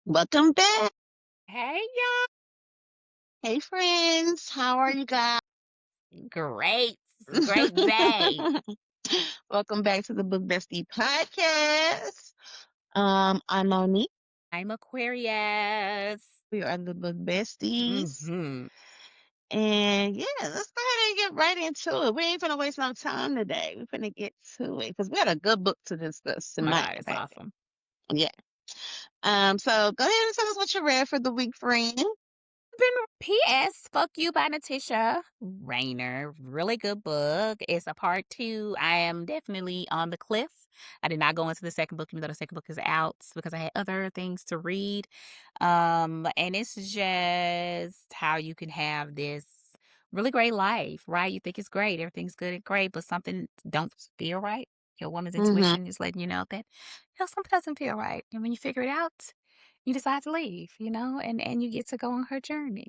Welcome back. Hey, y'all. Hey, friends. How are you guys? Great. It's a great day. Welcome back to the Book Bestie podcast. I'm Monique. I'm Aquarius. We are the Book Besties. Mm-hmm. And yeah, let's go ahead and get right into it. We ain't gonna waste no time today. We're gonna get to it because we had a good book to discuss Oh my tonight, God, it's baby. awesome. Yeah. So go ahead and tell us what you read for the week, friend. Been P.S. Fuck You by Natisha Rayner. Really good book. It's a part two. I am definitely on the cliff. I did not go into the second book, even though the second book is out because I had other things to read. And it's just how you can have this really great life, right? You think it's great, everything's good and great, but something don't feel right. Your woman's Mm-hmm. intuition is letting you know that something doesn't feel right. And when you figure it out, you decide to leave, and you get to go on her journey.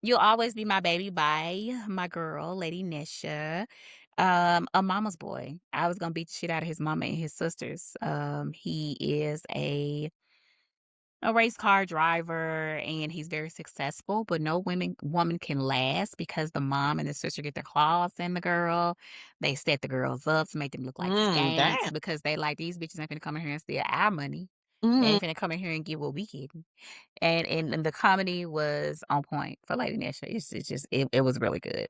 You'll Always Be My Baby by my girl, Lady Nisha. A mama's boy. I was gonna beat the shit out of his mama and his sisters. He is a race car driver and he's very successful, but no woman can last because the mom and the sister get their claws in the girl. They set the girls up to make them look like Damn. skanks because they like these bitches ain't finna come in here and steal our money. They Mm-hmm. ain't finna come in here and get what we get. And the comedy was on point for Lady Nisha. It's just it was really good.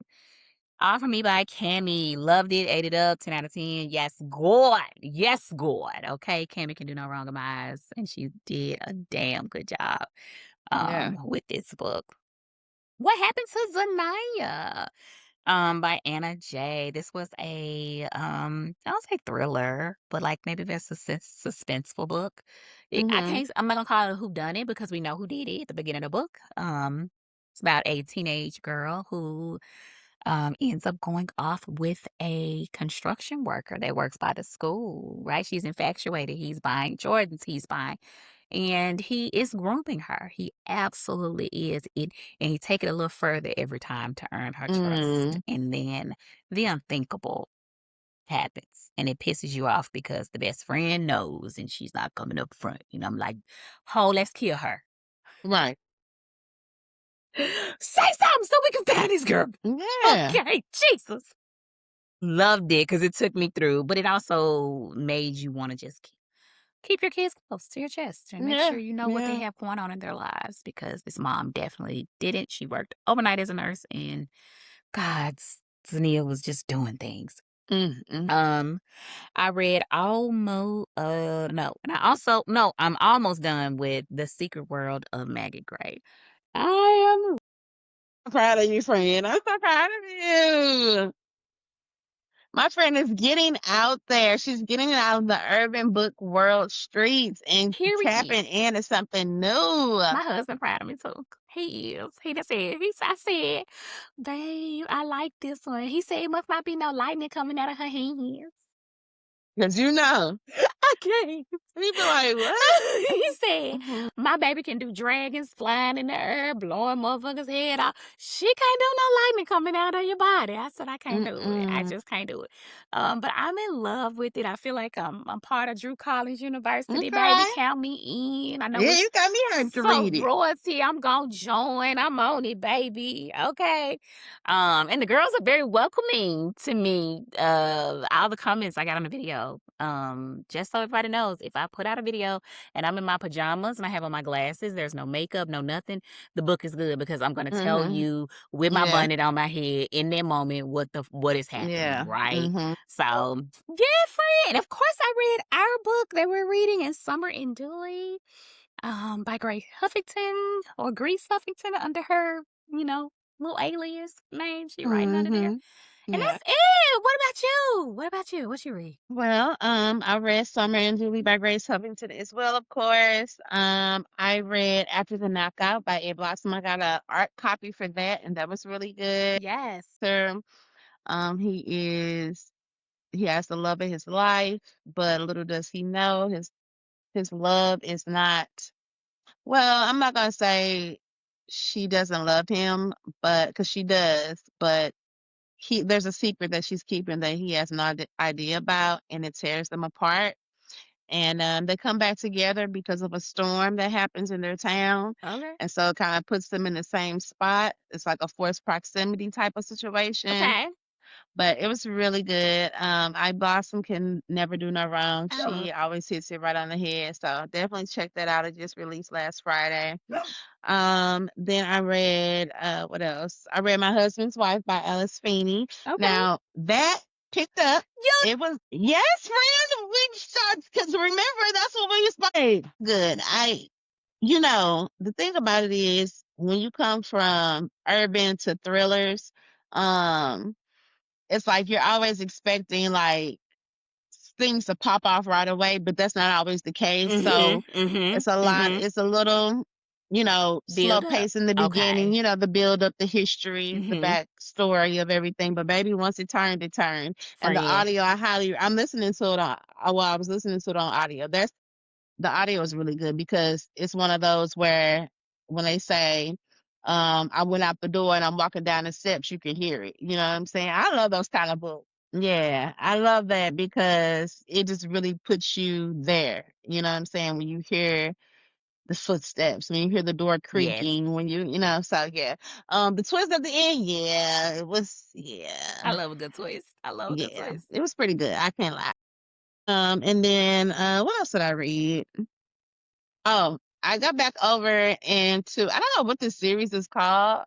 All For Me by Cammy. Loved it, ate it up, 10 out of 10. Yes, God. Yes, God. Okay, Cammy can do no wrong in my eyes. And she did a damn good job Yeah. with this book. What Happened to Zanaya? By Anna J. This was I don't say thriller, but like maybe there's a suspenseful book. Mm-hmm. I'm not gonna call it a whodunit because we know who did it at the beginning of the book. It's about a teenage girl who ends up going off with a construction worker that works by the school, right? She's infatuated. He's buying Jordans, he's buying, and he is grooming her. He absolutely is. And he take it a little further every time to earn her trust. Mm-hmm. And then the unthinkable happens and it pisses you off because the best friend knows and she's not coming up front. I'm like, oh, let's kill her. Right. Say something so we can find this girl. Yeah. Okay, Jesus. Loved it because it took me through, but it also made you wanna just keep your kids close to your chest and make Yeah. sure you know what they Yeah. have going on in their lives because this mom definitely didn't. She worked overnight as a nurse, and God, Zania was just doing things. Mm-hmm. Um, I read almost no, and I also no, I'm almost done with The Secret World of Maggie Gray. I am Proud of you, friend. I'm so proud of you. My friend is getting out there. She's getting out of the urban book world streets and period. tapping into something new. My husband proud of me too. He is. He just said, I said, babe, I like this one. He said it must not be no lightning coming out of her hands. Because you know, I can't. people like, what? He said, Mhm. my baby can do dragons flying in the air, blowing motherfuckers' head off. She can't do no lightning coming out of your body. I said, I can't do it. I Mm-mm. just can't do it. But I'm in love with it. I feel like I'm part of Drew Collins University, baby. Okay. Count me in. I know Yeah, it's you got me hyped to read it. sorority. I'm gonna join. I'm on it, baby. Okay. And the girls are very welcoming to me. All the comments I got on the video. Just so everybody knows, if I put out a video and I'm in my pajamas and I have on my glasses, there's no makeup, no nothing, the book is good because I'm gonna tell Mm-hmm. you with my Yeah. bonnet on my head in that moment what is happening, Yeah. right? Mm-hmm. So yeah, friend. Of course I read our book that we're reading in Summer and Dooley, by Grey Huffington or Greyce Huffington under her, little alias name she writing under there. Mm-hmm. And Yeah. that's it. What about you? What about you? What you read? Well, I read Summer and Julie by Grace Huffington as well, of course. I read After the Knockout by Ed Blossom. I got a art copy for that, and that was really good. Yes. So, he he has the love of his life, but little does he know his love is not, well, I'm not gonna say she doesn't love him, but because she does, but there's a secret that she's keeping that he has no idea about, and it tears them apart. and they come back together because of a storm that happens in their town, Okay. and so it kind of puts them in the same spot. It's like a forced proximity type of situation, Okay. but it was really good. I Blossom can never do no wrong. Oh. She always hits it right on the head, so definitely check that out. It just released last Friday. Then I read, what else? I read My Husband's Wife by Alice Feeney. Okay. Now that picked up. You It was yes, friend. We start because remember that's what we started. Good. The thing about it is when you come from urban to thrillers, um, it's like you're always expecting like things to pop off right away, but that's not always the case. So Mhm. Mhm. it's a lot, Mhm. it's a little, slow Build up. pace in the beginning, Okay. the build up, the history, the Mhm. backstory of everything. But baby, once it turned, it turned. And the Friend. audio, I'm listening to it I was listening to it on audio. The audio is really good because it's one of those where when they say, I went out the door and I'm walking down the steps, you can hear it. You know what I'm saying? I love those kind of books. Yeah, I love that because it just really puts you there. You know what I'm saying? When you hear the footsteps, when you hear the door Yes. creaking, so yeah. The twist at the end, yeah, it was, I yeah, love a good twist. I love a good yeah, twist. it was pretty good. I can't lie. And then, what else did I read? Oh, I got back over into, I don't know what this series is called.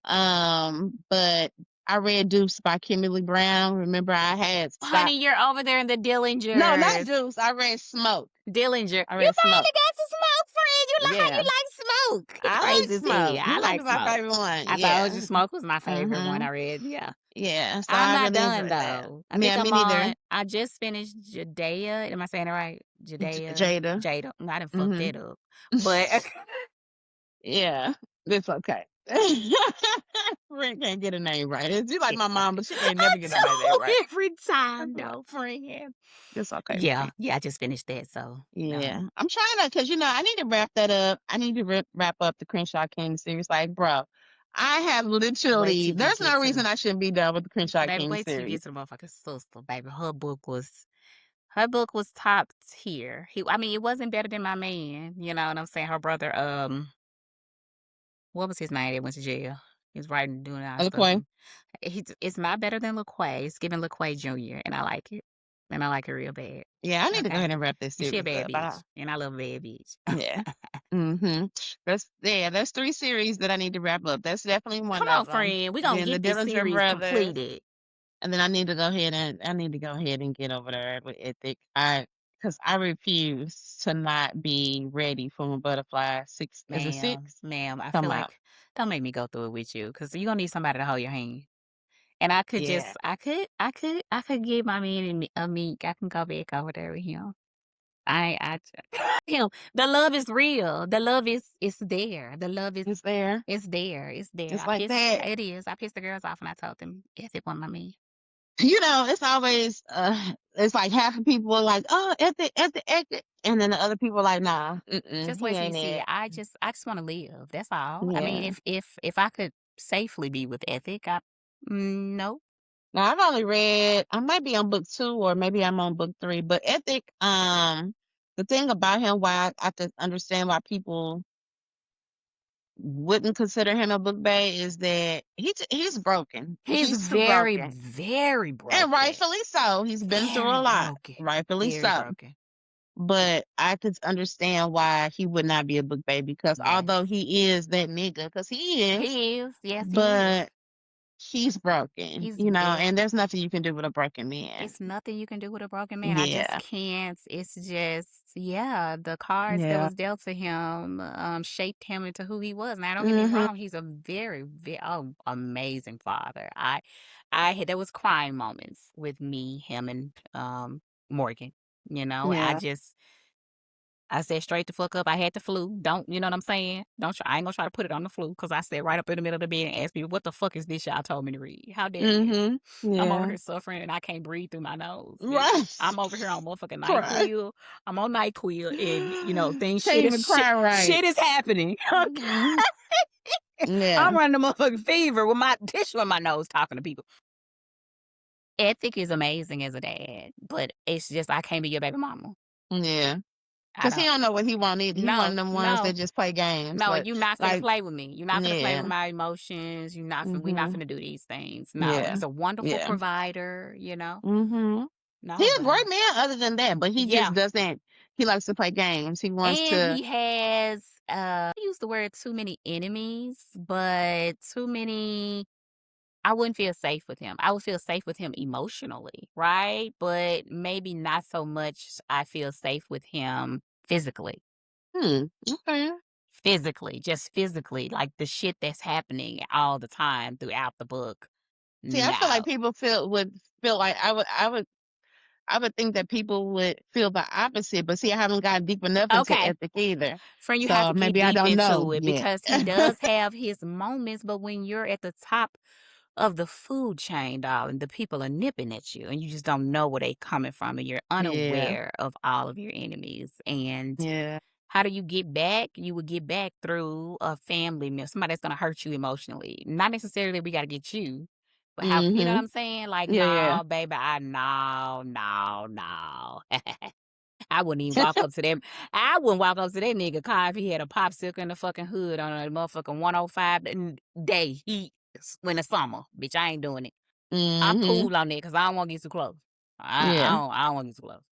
But I read Deuce by Kimberly Brown. Remember, I had stopped. Honey, you're over there in the No, not Dillingers. Deuce. I read Smoke. Dillinger. I You read Smoke. finally got some smoke, friend. You like how you Yeah, like smoke. It's I like crazy as Smoke. hell. He I might like be my smoke. favorite one. I told you Yeah. smoke was my favorite one Mm-hmm. I read. Yeah. Yeah. So I'm I not really done enjoyed that. though. I think Yeah, me I'm on neither. I just finished Jadea. Am I saying it right? Jadea. Jada. Jada. I done fucked Mm-hmm. that up. But Yeah, it's okay. Friend can't get a name right. She like shit. my mom, but she can't I never get nobody's name right. do every That's time all right. though, friend. It's okay, Yeah, friend. yeah, I just finished that. So Yeah, I'm trying to, cause I need to wrap that up. I need to wrap up the Crenshaw King series. Like, bro, I have wait literally. till you There's get no to the reason I shouldn't be done with the Crenshaw baby, King wait till you series. get to the motherfucking sister, baby. Her book was top tier. I mean, it wasn't better than my man. You know what I'm saying? Her brother, what was his name that went to jail? He's writing, doing our stuff. Okay. And it's not better than LaQuay. It's giving LaQuay Jr. and I like it. And I like it real bad. Yeah, I need to go Okay. ahead and wrap this And she a series bad up. bitch. And I love a bad bitch. Yeah. Mm-hmm. There's 3 series that I need to wrap up. That's definitely one Come of on, them. friend. We're gonna Then the get this Dillinger series brothers, completed. and then I need to go ahead and get over there with Ethic. Because I refuse to not be ready for my butterfly six. Is it Ma'am, 6? ma'am, I feel Come out. like don't make me go through it with you because you're gonna need somebody to hold your hand. And I could Yeah. just, I could give my man a meek. I can go back over there with him. Him. The love is real. The love is there. The love It's there. is there. It's there. It's like that. It is. I pissed the girls off and I told them, yes, it wasn't my man. It's always it's like half the people are like, oh, ethic, and then the other people are like, nah, Just he wait till you ain't see it. it. I just want to live. That's all. I mean, Yeah. if I could safely be with Ethic, no. Now I've only read, I might be on book 2 or maybe I'm on book 3, but Ethic, the thing about him, why I could understand why people wouldn't consider him a book bay is that he's broken. He's He's too very, broken. very And broken. rightfully so. He's been through Very a lot. broken. Rightfully Very so. broken. But I could understand why he would not be a book bay because Yes. although he is that nigga, because he is, He is. Yes, he is. but he's broken, He's very and there's nothing you can do with a broken man. It's nothing you can do with a broken man. I just Yeah. can't. It's just, yeah, the cards that Yeah. was dealt to him shaped him into who he was. Now, don't get me Mhm. wrong, he's a very, very amazing father. There was crying moments with me, him, and Morgan. Yeah. I said straight the fuck up. I had the flu. Don't, you know what I'm saying? Don't try. I ain't gonna try to put it on the flu because I sat right up in the middle of the bed and asked people, "What the fuck is this y'all told me to read? How dare you?" Mhm. I'm over Yeah. here suffering and I can't breathe through my nose, bitch. Right. I'm over here on motherfucking Cry. NyQuil. I'm on NyQuil and things Can't shit is even cry right. shit is happening. Mhm. I'm Yeah. running a motherfucking fever with my tissue in my nose talking to people. Ethic is amazing as a dad, but it's just I can't be your baby mama. Yeah. I 'Cause he don't. don't know what he want either. He one No, of them ones no, that just play games, no, and but, you not finna like play with me. You're not finna play with yeah. my emotions. We not Mhm. finna do these things. No, Yeah. he's a wonderful Yeah. provider, you know? Mhm. He No, a but great man other than that, but he just yeah. doesn't he likes to play games. He wants And to he has, I use the word too many enemies, but too many, I wouldn't feel safe with him. I would feel safe with him emotionally, right? But maybe not so much I feel safe with him physically. okay. Just physically, like the shit that's happening all the time throughout the book. See, I feel No. like people would feel like I would think that people would feel the opposite, but see, I haven't gotten deep enough into Okay. ethic either. Friend, you have So to get maybe I deep don't know into it yet. because he does have his moments, but when you're at the top of the food chain, darling, the people are nipping at you and you just don't know where they coming from and you're Yeah. unaware of all of your enemies. And Yeah. how do you get back? You would get back through a family member, somebody that's gonna hurt you emotionally. Not necessarily we gotta get you, but how you know what Mhm. I'm saying? Like, Yeah, yeah. no, baby, no, no, no. I wouldn't even walk up to them. I wouldn't walk up to that nigga car if he had a popsicle in the fucking hood on a motherfucking 105 day heat when the summer. Bitch, I ain't doing it. I'm Mhm. cool on that because I don't want to get too close. Yeah. I don't want to get too close,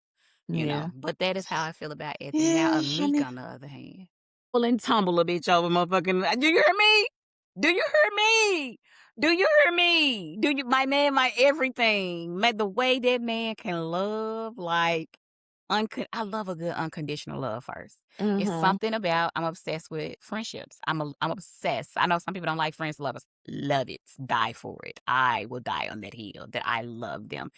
you Yeah. know. But that is how I feel about Ethic. Now, Yeah, I Amik, mean on the other hand, pull and tumble a bitch over motherfucking. Do you hear me? Do you hear me? Do you hear me? Do you, my man, my everything? The way that man can love, like, I love a good unconditional love first. It's mhm. something about, I'm obsessed with friendships. I'm obsessed. I know some people don't like friends, lovers. Love it. Die for it. I will die on that hill that I love them,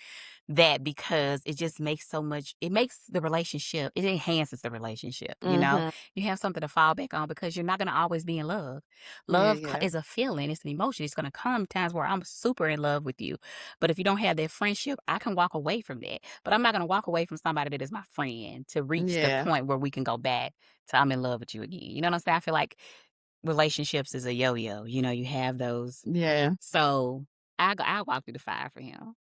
that because it just makes so much, it makes the relationship, it enhances the relationship, you know? Mhm. You have something to fall back on because you're not going to always be in love. Yeah, Love yeah. is a feeling, it's an emotion. It's going to come times where I'm super in love with you. But if you don't have that friendship, I can walk away from that. But I'm not going to walk away from somebody that is my friend to reach the Yeah. point where we can go back to I'm in love with you again. You know what I'm saying? I feel like relationships is a yo-yo. You know, you have those. Yeah. So I walk through the fire for him.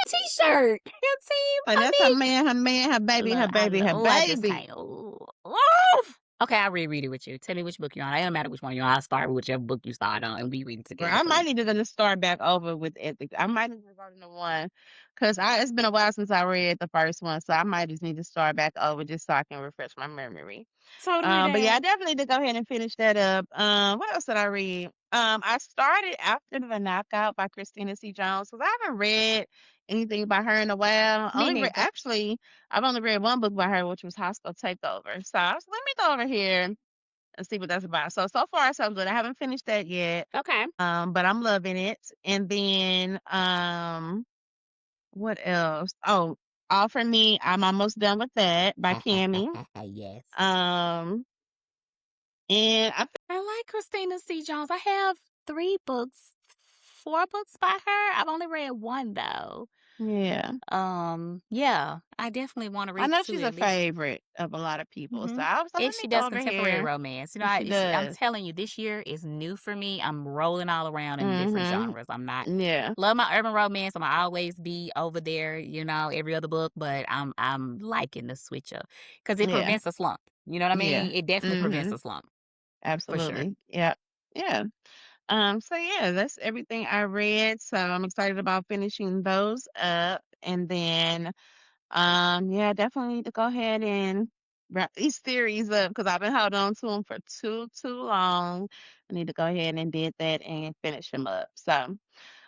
T-shirt. Team And that's Amik. her man, her baby, Look, her baby, her I just baby. can't. Ooh. Ooh. Okay, I'll reread it with you. Tell me which book you're on. It don't matter which one you're on. I'll start with whichever book you start on and we read it Girl, together I for might you. need to just start back over with ethics. I might need to go to one because it's been a while since I read the first one, so I might just need to start back over just so I can refresh my memory. Totally But yeah, I down. definitely need to go ahead and finish that up. What else did I read? I started After the Knockout by Christina C. Jones because I haven't read anything by her in a while. Me neither. I've only read one book by her, which was Hostile Takeover. So I was, let me go over here and see what that's about. So far so good. I haven't finished that yet. Okay. But I'm loving it. And then what else? Oh, All for Me. I'm almost done with that by Cammy. Yes. Um, and I I like Christina C. Jones. I have 4 books by her. I've only read one though. yeah, Yeah, I definitely want to I read know 2 she's a at least. favorite of a lot of people. So Mhm. I was like, And let me she go does over contemporary here. romance. You know, She I'm does. telling you, this year is new for me. I'm rolling all around in different Mhm. genres. I'm not Yeah. love my urban romance. I'ma always be over there, you know, every other book, but I'm liking the switch up because it Yeah. prevents a slump. You know what I Yeah. mean? It definitely prevents Mhm. a slump for sure. Absolutely. Yeah. Yeah. So yeah, that's everything I read. So I'm excited about finishing those up. And then yeah, definitely need to go ahead and wrap these theories up because I've been holding on to them for too long. I need to go ahead and did that and finish them up. So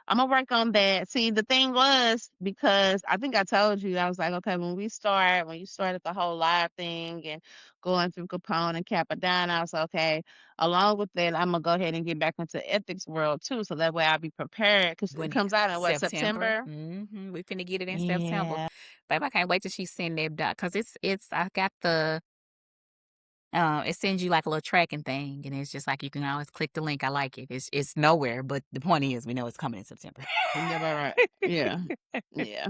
I'm gonna work on that. See, the thing was because I think I told you I was like, okay, when you started the whole live thing and going through Capone and Capadonna, I was like, okay. Along with that, I'm gonna go ahead and get back into ethics world too, so that way I'll be prepared because it When comes out in what September, September. we finna get it in September. Yeah, Babe, I can't wait till she send that doc because I got the it sends you like a little tracking thing, and it's just like you can always click the link. I like it. It's nowhere, but the point is, we know it's coming in September. yeah, right. Yeah, yeah.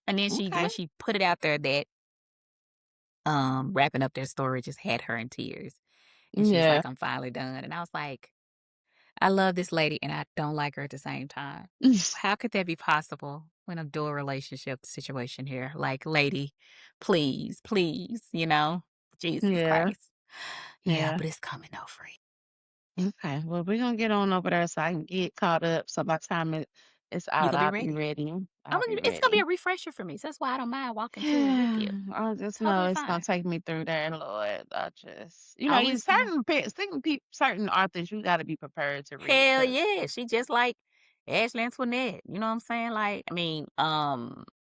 And then Okay. when she put it out there that wrapping up their story just had her in tears, and she was Yeah. like, "I'm finally done," and I was like, I love this lady and I don't like her at the same time. How could that be possible when a dual relationship situation here? Like, lady, please, please, Jesus Yeah, Christ. Yeah, yeah. but it's coming though, friend. Okay, well, we're gonna get on over there so I can get caught up. So by the time it's You out, gonna be I'll be ready. ready. I'm I'll be gonna, it's gonna be a ready. refresher for me. So that's why I don't mind walking through it with you. I just know Totally it's gonna fine. take me through there, Lord. I just, Oh, you it's going. certain authors, you got to be prepared to read Hell because yeah. She just like Ashley Antoinette. You know what I'm saying? Like,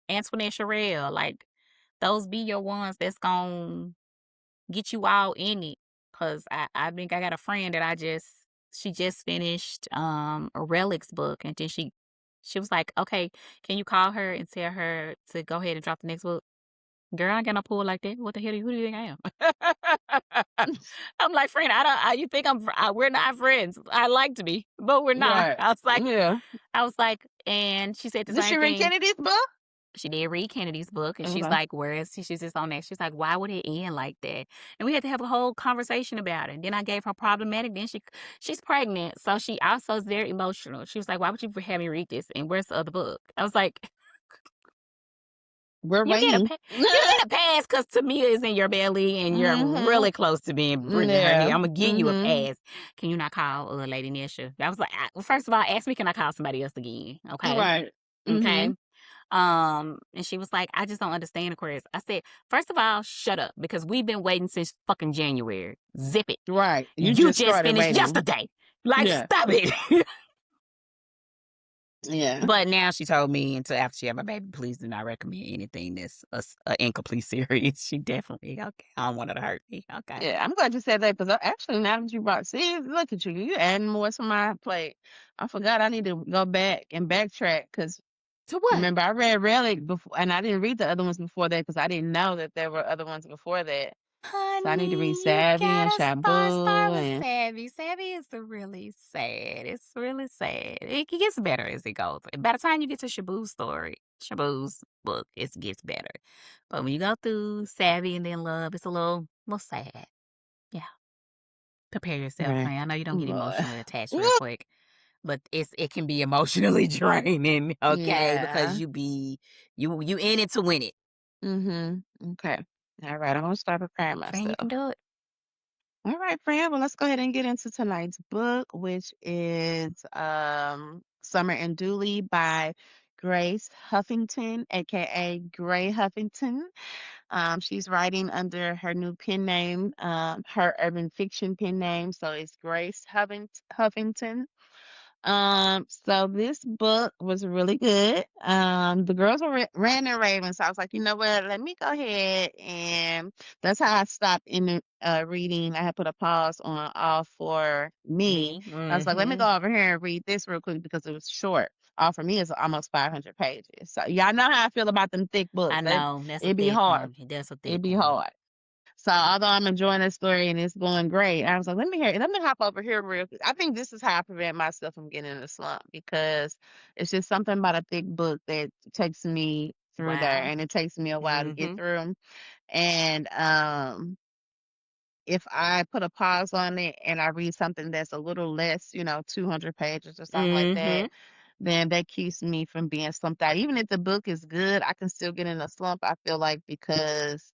Antoinette Sherelle, like those be your ones that's gonna get you all in it. Cause I think I got a friend that she just finished a relics book and then she was like, okay, can you call her and tell her to go ahead and drop the next book? Girl, I ain't got no pull like that. What the hell who do you think I am? I'm like, friend, you think we're not friends. I like to be, but we're not. right, yeah. I was like, and she said the Did she same read thing. Kennedy's book? She did read Kennedy's book, and she's Okay. like, "Where is she?" She's just on that. She's like, "Why would it end like that?" And we had to have a whole conversation about it. And then I gave her problematic. Then she's pregnant, so she also is very emotional. She was like, "Why would you have me read this? And where's the other book?" I was like, We're "You get a waiting. you get a pass because Tamia is in your belly, and you're Mhm. really close to being putting her Yeah. here. I'm gonna give you a Mhm. pass. Can you not call Lady Nisha?" I was like, well, "First of all, ask me, can I call somebody else again? Okay, Right. okay." Mhm. And she was like, "I just don't understand Aquarius." I said, "First of all, shut up because we've been waiting since fucking January. Zip it. Right. You You just just started finished waiting. yesterday. Like, Yeah. stop it." Yeah. But now she told me until after she had my baby, please do not recommend anything that's a incomplete series. She definitely okay. I don't want her to hurt me. Okay. Yeah, I'm glad you said that because actually, now that you brought, see, look at you, you adding more to my plate. I forgot I need to go back and backtrack because To what? remember I read Relic before, and I didn't read the other ones before that because I didn't know that there were other ones before that. So I need to read Honey, you Savvy and gotta start Shabu with and Savvy. Savvy is really sad. It's really sad. It gets better as it goes. By the time you get to Shabu's book, it gets better. But when you go through Savvy and then Love, it's a little sad. Yeah. Prepare yourself, right, friend. I know you don't get Lord. emotionally attached real quick, but it can be emotionally draining, okay? Because Yeah. you in it to win it. Okay. All right. I'm gonna start preparing Friend, you can myself. do it. All right, friend. Well, let's go ahead and get into tonight's book, which is Summer and Dooley by Greyce Huffington, aka Gray Huffington. She's writing under her new pen name, her urban fiction pen name. So it's Huffington. So this book was really good. The girls were ran and raving, so I was like, you know what? Let me go ahead, and that's how I stopped in the reading. I had put a pause on All for Me. Me. I was like, let me Mm-hmm. go over here and read this real quick because it was short. All for Me is almost 500 pages, so y'all know how I feel about them thick I books. know. That's a It be thick hard. one. That's a It thick be one. hard. So although I'm enjoying the story and it's going great, I was like, let me hop over here real quick. I think this is how I prevent myself from getting in a slump because it's just something about a thick book that takes me through there Wow. and it takes me a while to get Mm-hmm. through 'em. And if I put a pause on it and I read something that's a little less, 200 pages or something like Mm-hmm. that, then that keeps me from being slumped out. Even if the book is good, I can still get in a slump, I feel like, because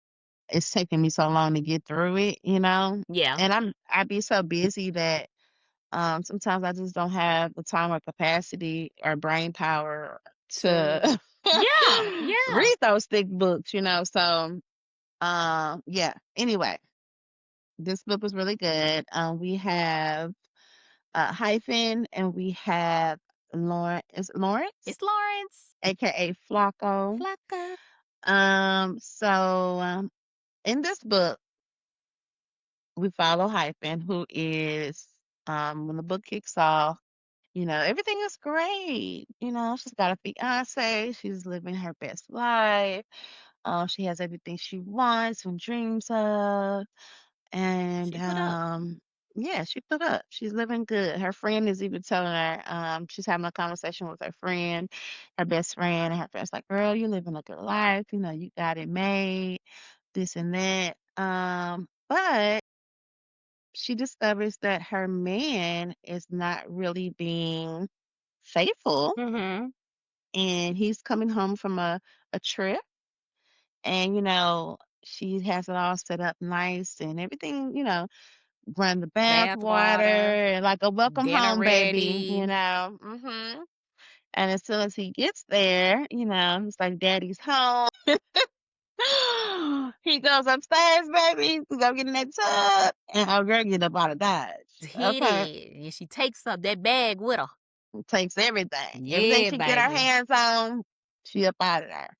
it's taking me so long to get through it. Yeah. And I'd be so busy that sometimes I just don't have the time or capacity or brain power To to yeah, yeah. read those thick books. So yeah. Anyway, this book was really good. We have Hyphen and we have Lawrence, It's Lawrence. aka Flacco. Flocka. So in this book we follow Hyphen, who is when the book kicks off, everything is great. She's got a fiance, she's living her best life. She has everything she wants and dreams of. And She put up. yeah, she put up. She's living good. Her friend is even telling her, she's having a conversation with her friend, her best friend, and her friend's like, girl, you're living a good life, you got it made, this and that. But she discovers that her man is not really being faithful, Mhm. and he's coming home from a trip, and she has it all set up nice and everything, run the bath Bath water water, and like a welcome dinner home baby, ready. and as soon as he gets there, he's like, Daddy's home. He goes upstairs, baby, to go get in that tub, and our girl get up out of Dodge. Hit Okay, it. And she takes up that bag with her. takes everything, everything Yeah, she get her baby. hands on, she up out of there.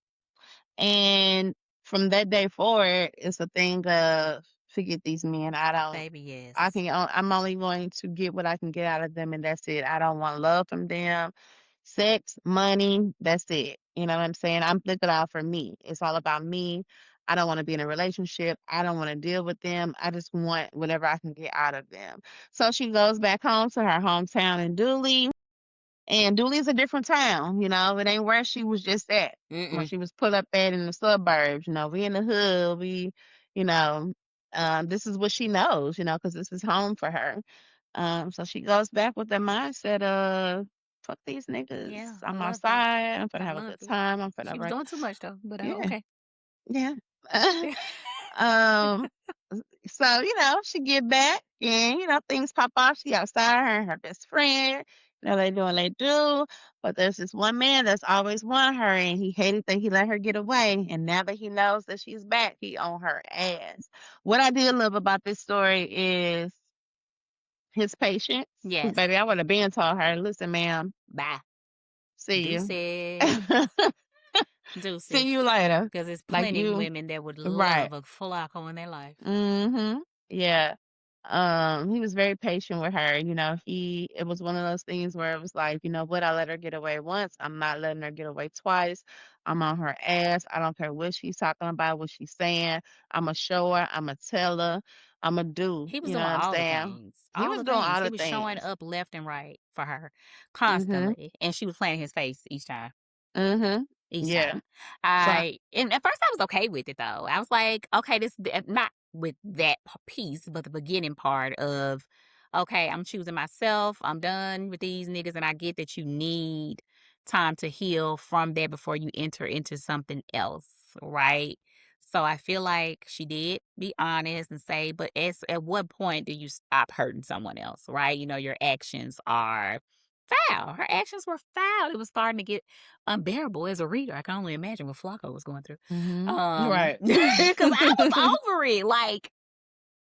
And from that day forward, it's a thing of forget these men. Baby, yes. I'm only going to get what I can get out of them, and that's it. I don't want love from them, sex, money. That's it. You know what I'm saying? I'm looking out for me. It's all about me. I don't want to be in a relationship. I don't want to deal with them. I just want whatever I can get out of them. So she goes back home to her hometown in Dooley. And Dooley's a different town, it ain't where she was just at when Mm-mm. she was put up at in the suburbs. We in the hood, you know, this is what she knows, because this is home for her. So she goes back with the mindset of, fuck these niggas. Yeah, I I'm love it. outside. I'm finna I have a love good it. time. I'm finna She was break. doing too much though, but Yeah, okay. yeah. um, so, she get back and, things pop off. She outside, her and her best friend. They doing they do. But there's this one man that's always wanted her and he hated that he let her get away. And now that he knows that she's back, he on her ass. What I did love about this story is his patience. Because, Yes. baby, I would have been told her, listen, ma'am, Bye. see you. Deuces. Deuces. See you later. Because there's Like plenty you, women that would right. love a flacco in their life. Mhm. Yeah. He was very patient with her. It was one of those things where it was like, you know what, I let her get away once. I'm not letting her get away twice. I'm on her ass. I don't care what she's talking about, what she's saying. I'ma show her, I'ma tell her, I'ma do. He was You know doing what I'm all the saying? things. He All was the doing things. all He the was showing things. up left and right for her Mhm. constantly. And she was playing his face each time. Mhm. Each Yeah. time. So And at first I was okay with it though. I was like, okay, not with that piece, but the beginning part of, okay, I'm choosing myself. I'm done with these niggas. And I get that you need time to heal from there before you enter into something else. Right. So I feel like she did be honest and say, but at what point do you stop hurting someone else? Right. Your actions are foul. Her actions were foul. It was starting to get unbearable as a reader. I can only imagine what Flacco was going through. mhm. Right. Because I was over it. Like,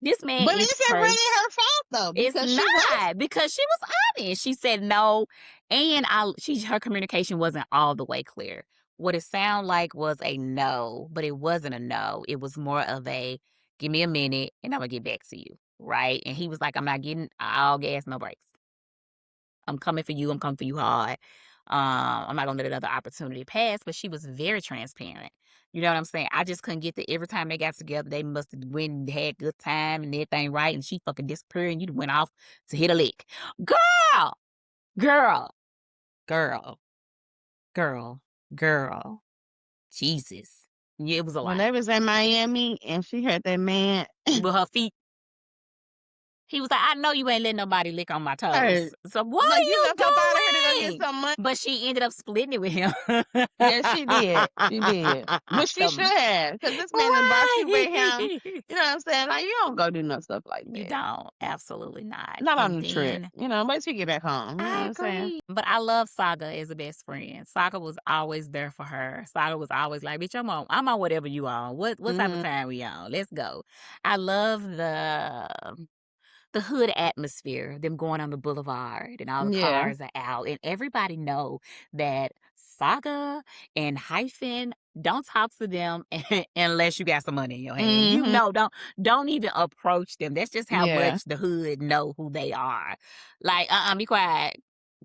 this man But is is it really her fault though? it's Because she was. not because she was honest. She said no, and her communication wasn't all the way clear. What it sounded like was a no, but it wasn't a no. It was more of a give me a minute and I'm gonna get back to you, right? And he was like, I'm not getting all gas, no brakes. I'm coming for you. I'm coming for you hard. I'm not gonna let another opportunity pass. But she was very transparent. You know what I'm saying? I just couldn't get every time they got together, they must have went and had good time and everything right. And she fucking disappeared and you went off to hit a lick. Girl, girl, girl, girl, girl. Jesus. Yeah, it was a When lot. they was in Miami and she heard that man With her feet. He was like, I know you ain't letting nobody lick on my toes. hurt, So what like, are you you left up out of here to go get doing? some money. But she ended up splitting it with him. Yeah, she did. She did. But she should The have, because this man done brought you with him. right. You know what I'm saying? Like, you don't go do no stuff like You that. don't. Absolutely not. Not on And the trip. then Wait till you get back home. You know what I I'm saying? agree. But I love Saga as a best friend. Saga was always there for her. Saga was always like, bitch, I'm on whatever you on. What type of Mhm. time we on? Let's go. I love the hood atmosphere, them going on the boulevard and all the Yeah. cars are out and everybody know that Saga and Hyphen don't talk to them unless you got some money in your hand. Mhm. Don't even approach them. That's just how Yeah. much the hood know who they are. Like, be quiet.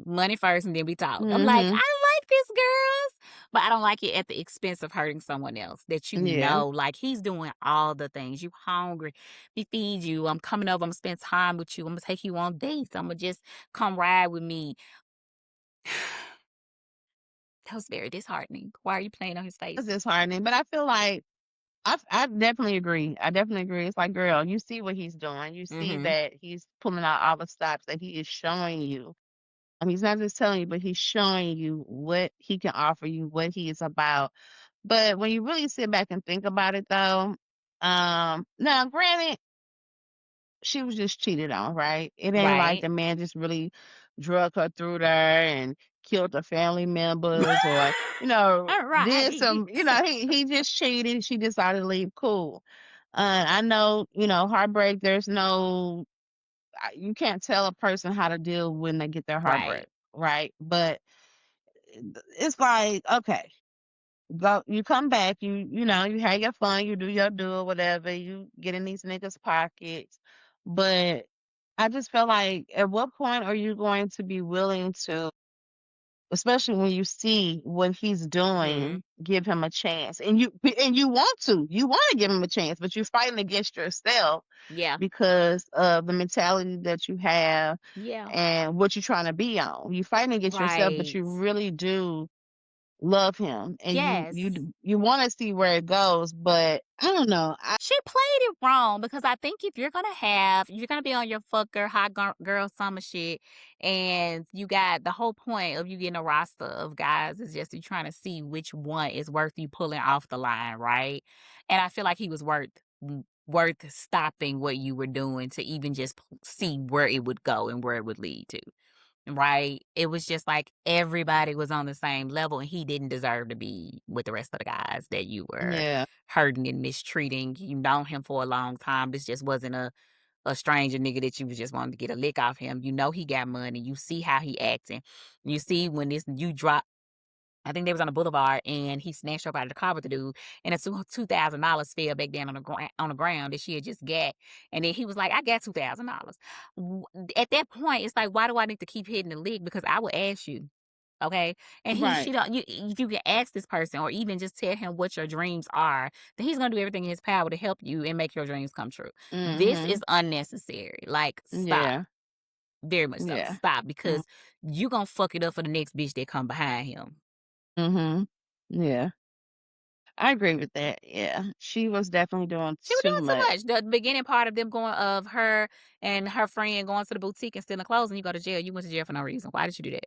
Money first and then we talk. I'm like, Mhm. I like this, girls, but I don't like it at the expense of hurting someone else that Yeah. like he's doing all the things. You hungry, me feed you. I'm coming over. I'm gonna spend time with you. I'm gonna take you on dates. I'm gonna just come ride with me. That was very disheartening. Why are you playing on his It's face? disheartening, but I feel like I definitely agree. I definitely agree. It's like, girl, you see what he's doing. You see Mhm. that he's pulling out all the stops that he is showing you. He's not just telling you, but he's showing you what he can offer you, what he is about. But when you really sit back and think about it, though, now granted, she was just cheated on, right? It ain't like Right. the man just really drug her through there and killed her family members or, did Right. some, he just cheated. She decided to leave. Cool. I know, heartbreak, there's no, you can't tell a person how to deal when they get their heartbreak, Right. right? But it's like, okay, go, you come back, you have your fun, you do your do or whatever, you get in these niggas' pockets. But I just feel like, at what point are you going to be willing to, especially when you see what he's Mhm. doing, give him a chance? And you want to give him a chance, but you're fighting against yourself Yeah. because of the mentality that you have Yeah. and what you're trying to be on. You're fighting against yourself, but Right. you really do love him, and you Yes. you d you wanna see where it goes. But I don't know. She played it wrong because I think if you're gonna be on your fucker hot girl summer shit, and you got the whole point of you getting a roster of guys is just you trying to see which one is worth you pulling off the line, right? And I feel like he was worth stopping what you were doing to even just see where it would go and where it would lead to. Right? It was just like everybody was on the same level, and he didn't deserve to be with the rest of the guys that you were Yeah. hurting and mistreating. You known him for a long time. This just wasn't a stranger nigga that you was just wanting to get a lick off him. You know he got money. You see how he acting. You see when this you drop. I think they was on the boulevard and he snatched her up out of the car with the dude, and it's $2,000 fell back down on the ground that she had just got, and then he was like, "I got $2,000." At that point, it's like, why do I need to keep hitting the lick? Because I will ask you, okay? And she Right. don't. If you can ask this person, or even just tell him what your dreams are, then he's gonna do everything in his power to help you and make your dreams come true. This is Mhm. unnecessary. Like, stop. Yeah. Very much so. Yeah. Stop Mm. because you gonna fuck it up for the next bitch that come behind him. Mhm. Yeah. I agree with that. Yeah. She was definitely doing She was too doing too much. much. The beginning part of them going of her and her friend going to the boutique and stealing clothes, and you go to jail. You went to jail for no reason. Why did you do that?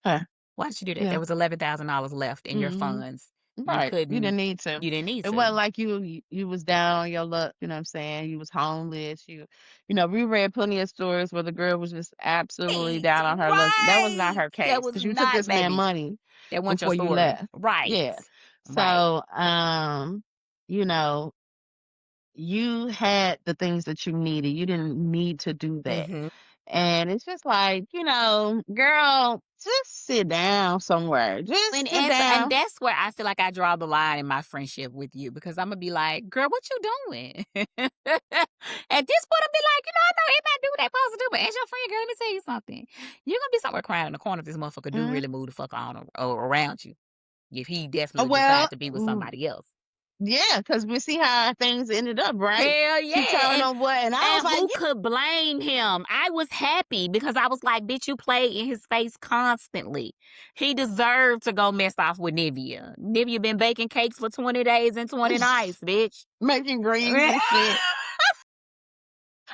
Huh. Why did you do that? There Yeah. was $11,000 left in your Mhm. funds. You Right. You couldn't. didn't need to. You didn't need It to. wasn't like you was down on your luck, you know what I'm saying? You was homeless. We read plenty of stories where the girl was just absolutely Right. down on her luck. That was not Right. her That case was because you took not, this man baby. money That wasn't your before you story. left. Right. Yeah. Right. So, you know, you had the things that you needed. You didn't need to do that. Hmm. And it's just like, girl, just sit down somewhere. And Just sit as and down. that's where I feel like I draw the line in my friendship with you because I'm gonna be like, girl, what you doing? At this point, I'll be like, I know everybody do what they supposed to do, but as your friend, girl, let me tell you something. You're gonna be somewhere crying in the corner if this motherfucker do Mm. really move the fuck on or around you. If he definitely Well, decide to be with somebody else. yeah, because we see how things ended up, right? Hell She telling yeah. him what, and I was And like, who could blame him? I was happy because I was like, bitch, you play in his face constantly. He deserved to go mess off with Nivea. Nivea been baking cakes for 20 days and 20 yeah, nights, bitch. making greens and shit.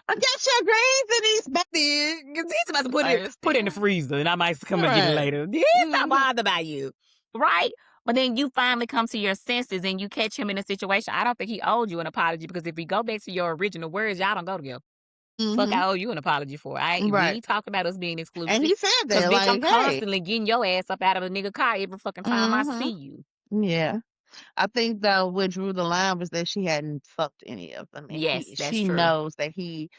I got your greens in these He's supposed to like put it in the still. freezer and I might come and get it Right. later. He's not Hmm. bothered by you. Right? But then you finally come to your senses and you catch him in a situation. I don't think he owed you an apology because if we go back to your original words, y'all don't go together. Fuck, Hmm. I owe you an apology for. We Right. ain't talking about us being And exclusive. he said Cause that, bitch, I'm like, hey. constantly getting your ass up out of a nigga car every fucking time I see Hmm. you. Yeah. I think though what drew the line was that she hadn't fucked any of them, and Yes, that's she true. knows that she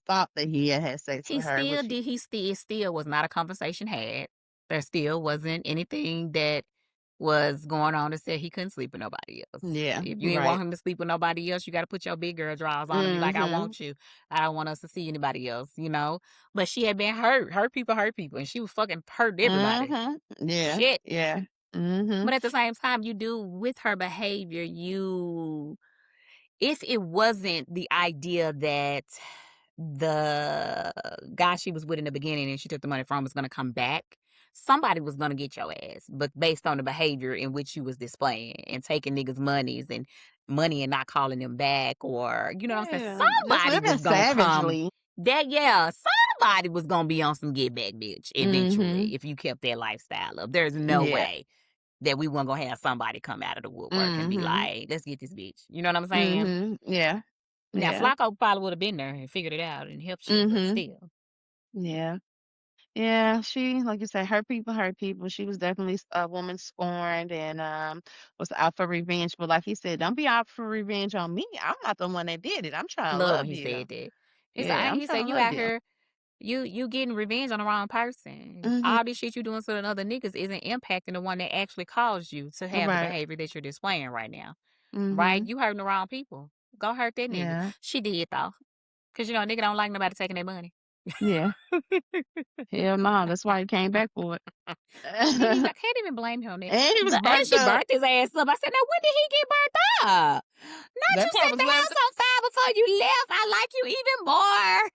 thought that he had sex He with her, still which did. It still was not a conversation had. There still wasn't anything that was going on that said he couldn't sleep with nobody else. yeah, If you ain't want right. him to sleep with nobody else, you got to put your big girl drawers on and be like, I Mhm. want you. I don't want us to see anybody else. But she had been hurt. Hurt people. And she was fucking hurt everybody. Mhm. Yeah. Shit. Yeah. Mhm. But at the same time, you do with her behavior, if it wasn't the idea that the guy she was with in the beginning and she took the money from was going to come back. somebody was gonna get your ass, but based on the behavior in which you was displaying and taking niggas' monies and money and not calling them back, or you know what I'm saying? Yeah, just Somebody living was gonna come. savagely. That yeah, somebody was gonna be on some get back, bitch. Mhm. Eventually, if you kept that lifestyle up, there's no Yeah. way that we weren't gonna have somebody come out of the woodwork and be Mhm. like, "Let's get this bitch." You know what I'm saying? Mhm. Yeah. Now, Yeah. Flacco probably would have been there and figured it out and helped you, but Mhm. still, Yeah. Yeah, she, like you said, hurt people hurt people. She was definitely a woman scorned and was out for revenge. But like he said, don't be out for revenge on me. I'm not the one that did it. I'm trying to love when love he you. said that. Yeah, I'm He trying said, to "You love out you. here, you getting revenge on the wrong person. Mhm. All this shit you doing to the other niggas isn't impacting the one that actually caused you to have the Right. behavior that you're displaying right now, right? Mhm. You hurting the wrong people. Go hurt that nigga." Yeah. She did though, cause you know a nigga don't like nobody taking their money. Yeah. Hell no. That's why he came back for it. I can't even blame him on that. And he was And burnt she up. burnt his ass up. I said, "Now when did he get burnt up? Not That you part set was the left. house on fire before you left. I like you even more."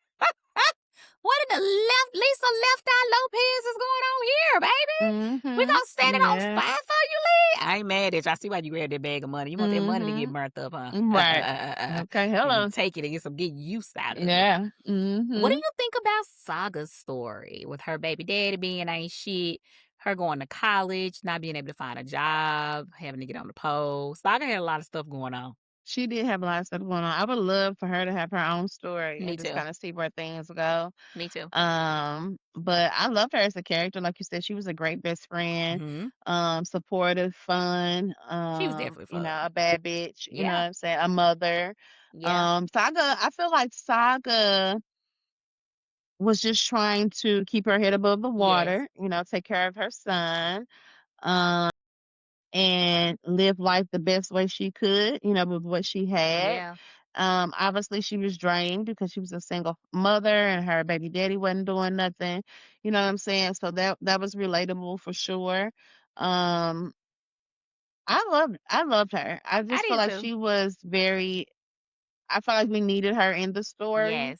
What in the left Lisa left eye Lopez is going on here, baby? We Mhm. gonna set it on Yeah. fire for you, Lee? I ain't mad at you. I see why you grabbed that bag of money. You want that money to get Mhm. burnt up, huh? Right. Okay. And then Hello. take it and get some get use out of it. Yeah. What do Mhm. you think about Saga's story with her baby daddy being ain't shit, her going to college, not being able to find a job, having to get on the pole? Saga had a lot of stuff going on. She did have a lot of stuff going on. I would love for her to have her own story Me and just too. kind of see where things go. Me too. But I loved her as a character. Like you said, she was a great best friend, Hmm. supportive, fun, She was definitely a fun. bad bitch, you know what Yeah. I'm saying, a mother. Yeah. Saga, I feel like Saga was just trying to keep her head above the Yes. water, take care of her son. Um, and live life the best way she could, with what she had. Yeah. Obviously she was drained because she was a single mother and her baby daddy wasn't doing nothing. You know what I'm saying? So that was relatable for sure. Um, I loved her. I I just feel did like too. she was very I felt like we needed her in the story. Yes.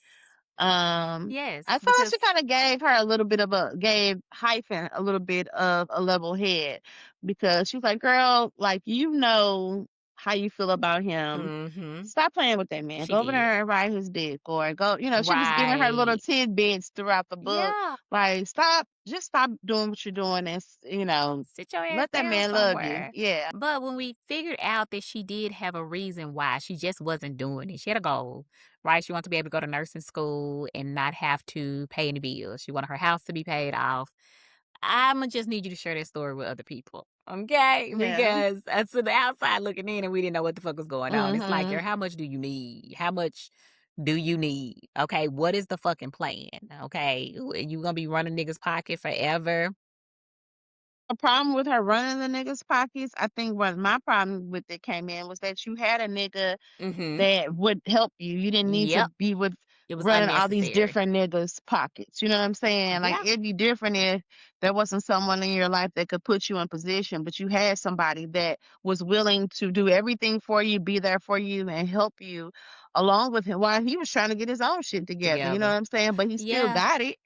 Um, Yes. I feel like Because she kinda gave her a little bit of gave Hyphen a little bit of a level head because she was like, "Girl, like, you know how you feel about him. hmm Stop playing with that man. she Go over did. there and ride his dick or go," she was giving her little Right. tidbits throughout the book. Yeah. Like, just stop doing what you're doing and Sit your ass let that down man love you. somewhere. Yeah. But when we figured out that she did have a reason why, she just wasn't doing it. She had a goal, right? She wanted to be able to go to nursing school and not have to pay any bills. She wanted her house to be paid off. I'ma just need you to share that story with other people, okay? Yeah. Because to the outside looking in, and we didn't know what the fuck was going on. It's like, girl, Mhm. how much do you need? How much do you need? Okay, what is the fucking plan? Okay, you gonna be running niggas' pocket forever? A problem with her running the niggas' pockets, I think what my problem with it came in was that you had a nigga Mm-hmm. that would help you. You didn't need to Yep, be with it was running all these unnecessary. different niggas' pockets. You know what I'm saying? Like Yeah, it'd be different if there wasn't someone in your life that could put you in position, but you had somebody that was willing to do everything for you, be there for you, and help you along with him while he was trying to get his own shit together. You know together. what I'm saying? But he still Yeah, got it.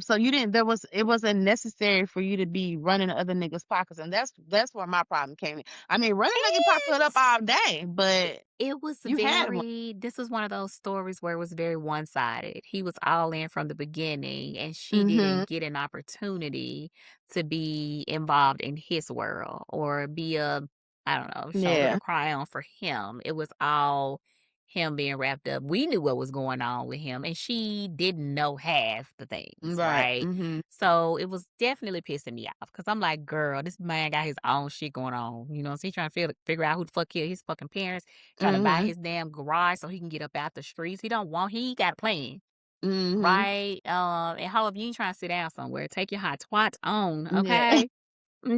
So you didn't it wasn't necessary for you to be running other niggas' pockets. And that's where my problem came in. I mean, running nigga pocket up and all day, but it was you had one. this was one of those stories where it was very one-sided. He was all in from the beginning, and she Mhm. didn't get an opportunity to be involved in his world or be a, I don't know, shoulder to Yeah. cry on for him. It was all him being wrapped up. We knew what was going on with him, and she didn't know half the things, Right. right? Mhm. So it was definitely pissing me off because I'm like, girl, this man got his own shit going on. You know, so he's trying to figure out who the fuck killed his fucking parents, trying to buy Mhm. his damn garage so he can get up out the streets. He got a plan, Mhm. right? And how if you ain't trying to sit down somewhere, take your hot twat on, Yeah. okay?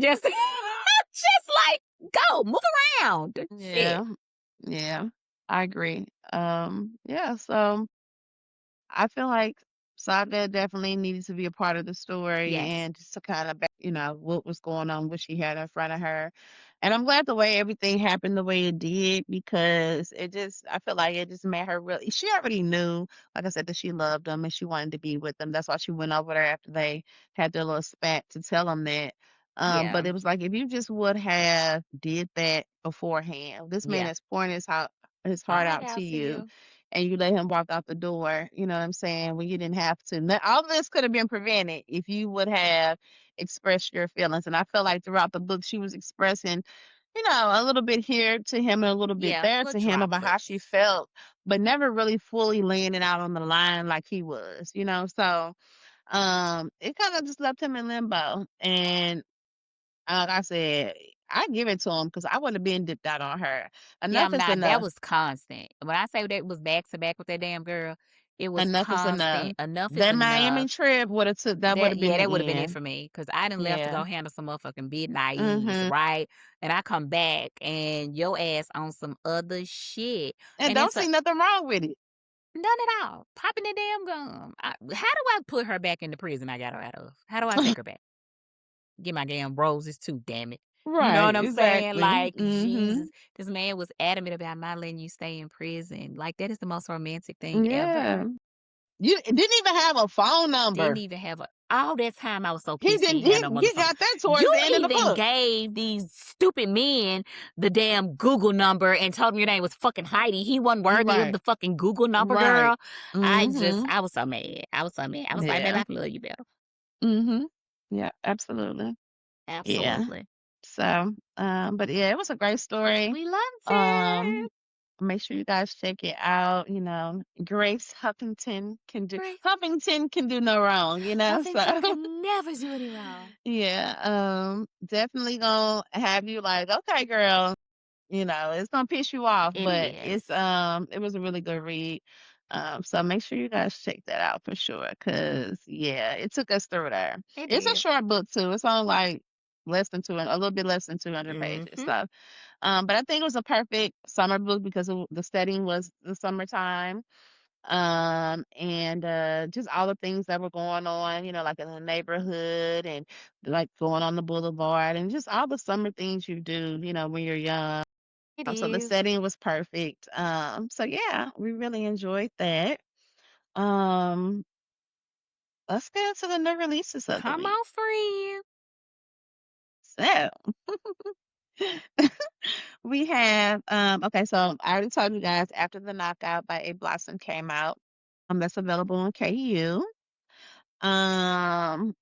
Just, just like go, move around. Shit. Yeah. Yeah. I agree. Yeah, so I feel like Saga definitely needed to be a part of the story Yes. and just to kind of, what was going on, what she had in front of her. And I'm glad the way everything happened the way it did because I feel like it just made her really, she already knew, like I said, that she loved him and she wanted to be with him. That's why she went over there after they had their little spat to tell him that. Yeah. But it was like, if you just would have did that beforehand, this man Yeah. is pouring his heart Hard out to out to you you. and you let him walk out the door, you know what I'm saying? When you didn't have to. Now, all this could have been prevented if you would have expressed your feelings. And I felt like throughout the book, she was expressing, a little bit here to him and a little bit Yeah, there little to him about how she droplets. felt, but never really fully laying it out on the line like he was, So it kind of just left him in limbo. And like I said, I give it to him because I wouldn't have been dipped out on her. Yeah, Enough I'm is not that enough. was constant. When I say that was back to back with that damn girl, it was Enough is enough. constant. Enough is That Miami enough. trip would That have been yeah, that would have the been it end. for me because I done left to Yeah. go handle some motherfucking midnighties, Mhm. right? And I come back and your ass on some other shit. And And don't it's a see nothing wrong with it. none at all. Popping the damn gum. How do I put her back in the prison I got her out of? How do I take her back? Get my damn roses too, damn it. You know Right, what I'm saying? exactly. Like, Jesus, Mhm. this man was adamant about not letting you stay in prison. Like, that is the most romantic thing Yeah. ever. You didn't even have a phone Didn't number. even have a all that time I was so He pissed he didn't ain't had no he motherfucker. got that You towards the end of the even book. gave these stupid men the damn Google number and told them your name was fucking Heidi. He wasn't worthy of Right. the fucking Google number, Right. girl. Mhm. I was so mad. I was so mad. I was like, baby, Yeah. I can love you better. Mhm. Yeah, absolutely. Yeah. Absolutely. So, but yeah, it was a great story. We loved Um, it. make sure you guys check it out. Grace Right. Huffington can do no wrong, so Huffington could never do any wrong. yeah, definitely gonna have you like, okay, girl, it's gonna piss you off, It but is. it was a really good read. So make sure you guys check that out for sure, cause yeah, it took us through there. It It's a did. short book too. It's only like a little bit less than 200 pages. Mhm. So, but I think it was a perfect summer book because the setting was the summertime. And just all the things that were going on, like in the neighborhood and like going on the boulevard and just all the summer things you do, when you're young. It So the is. setting was perfect. So yeah, we really enjoyed that. Um, let's get into the new releases of the Come week. on, friend. So we have okay, so I already told you guys After the Knockout by A Blossom came out. That's available on KU.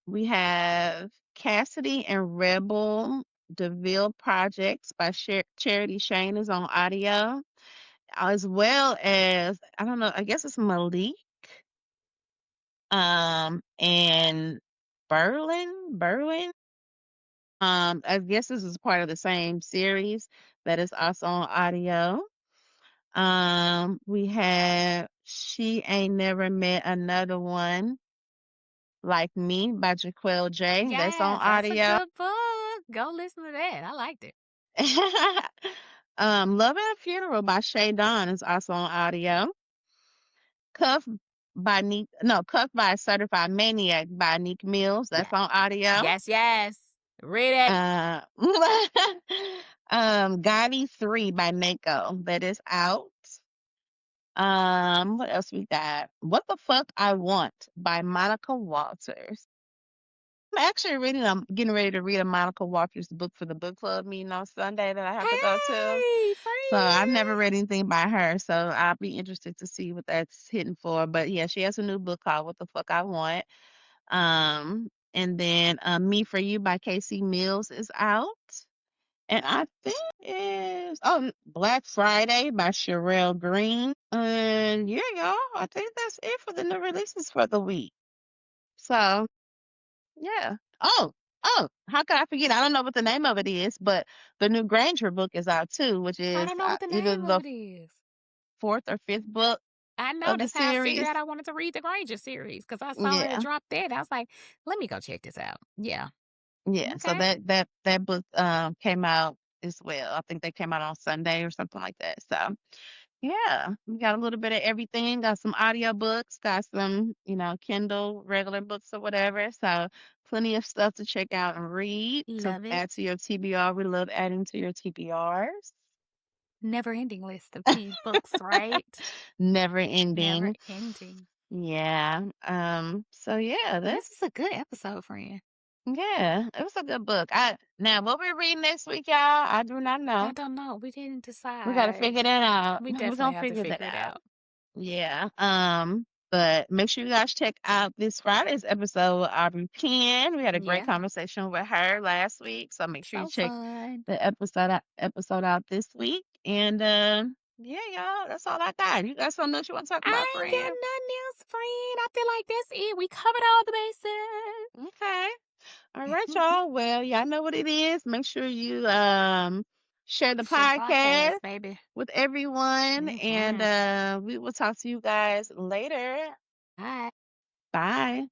We have Cassidy and Rebel DeVille Projects by Charity Shane is on audio, as well as I don't know, I guess it's Malik and Berlin. I guess this is part of the same series that is also on audio. We have She Ain't Never Met Another One Like Me by Jaquel J. That's on Yes, that's a audio. good book. Go listen to that. I liked it. Love and a Funeral by Shay Dawn is also on audio. Cuff Cuff by a Certified Maniac by Nick Mills. That's Yeah. on audio. Yes, yes. Read it. Uh, Gotti 3 by Mako. That is out. What else we got? What the Fuck I Want by Monica Walters. I'm actually getting ready to read a Monica Walters book for the book club meeting on Sunday that I have to go to. Hey, So I've never friend. read anything by her, so I'll be interested to see what that's hitting for. But yeah, she has a new book called What the Fuck I Want. And then Me for You by Casey Mills is out. And I think Black Friday by Sherelle Green. And yeah, y'all, I think that's it for the new releases for the week. So yeah. How could I forget? I don't know what the name of it is, but the new Granger book is out too, which I is don't know what the either name of the it is. fourth or fifth book I know of the that's how I figured series. out I wanted to read the Granger series because I saw it Yeah, drop that. I was like, let me go check this out. Yeah. yeah. So Okay. that book came out as well. I think they came out on Sunday or something like that. So yeah, we got a little bit of everything. Got some audio books, got some Kindle regular books or whatever. So Plenty of stuff to check out and read to Love add it. to your TBR. We love adding to your TBRs. Never ending list of tea books, right? Never Never ending. ending. Yeah. So yeah, Well, that's this is a good episode, friend. yeah, it was a good book. I now what we're reading next week, y'all, I do not I know. don't know. We didn't We gotta decide. figure that out. We We're definitely gonna have to figure that figure it out. out. Yeah. But make sure you guys check out this Friday's episode with Aubrey Ken. We had a great Yeah. conversation with her last week. So make sure you So check fun. the episode out this week. And yeah, y'all, that's all I got. You got something else you want to talk about, I ain't got friend? nothing else, friend. I feel like that's it. We covered all the Okay. All right, bases. y'all. Well, y'all know what it is. Make sure you share the Share the podcast podcast, baby. with everyone. And Mhm. we will talk to you guys later. Bye. Bye.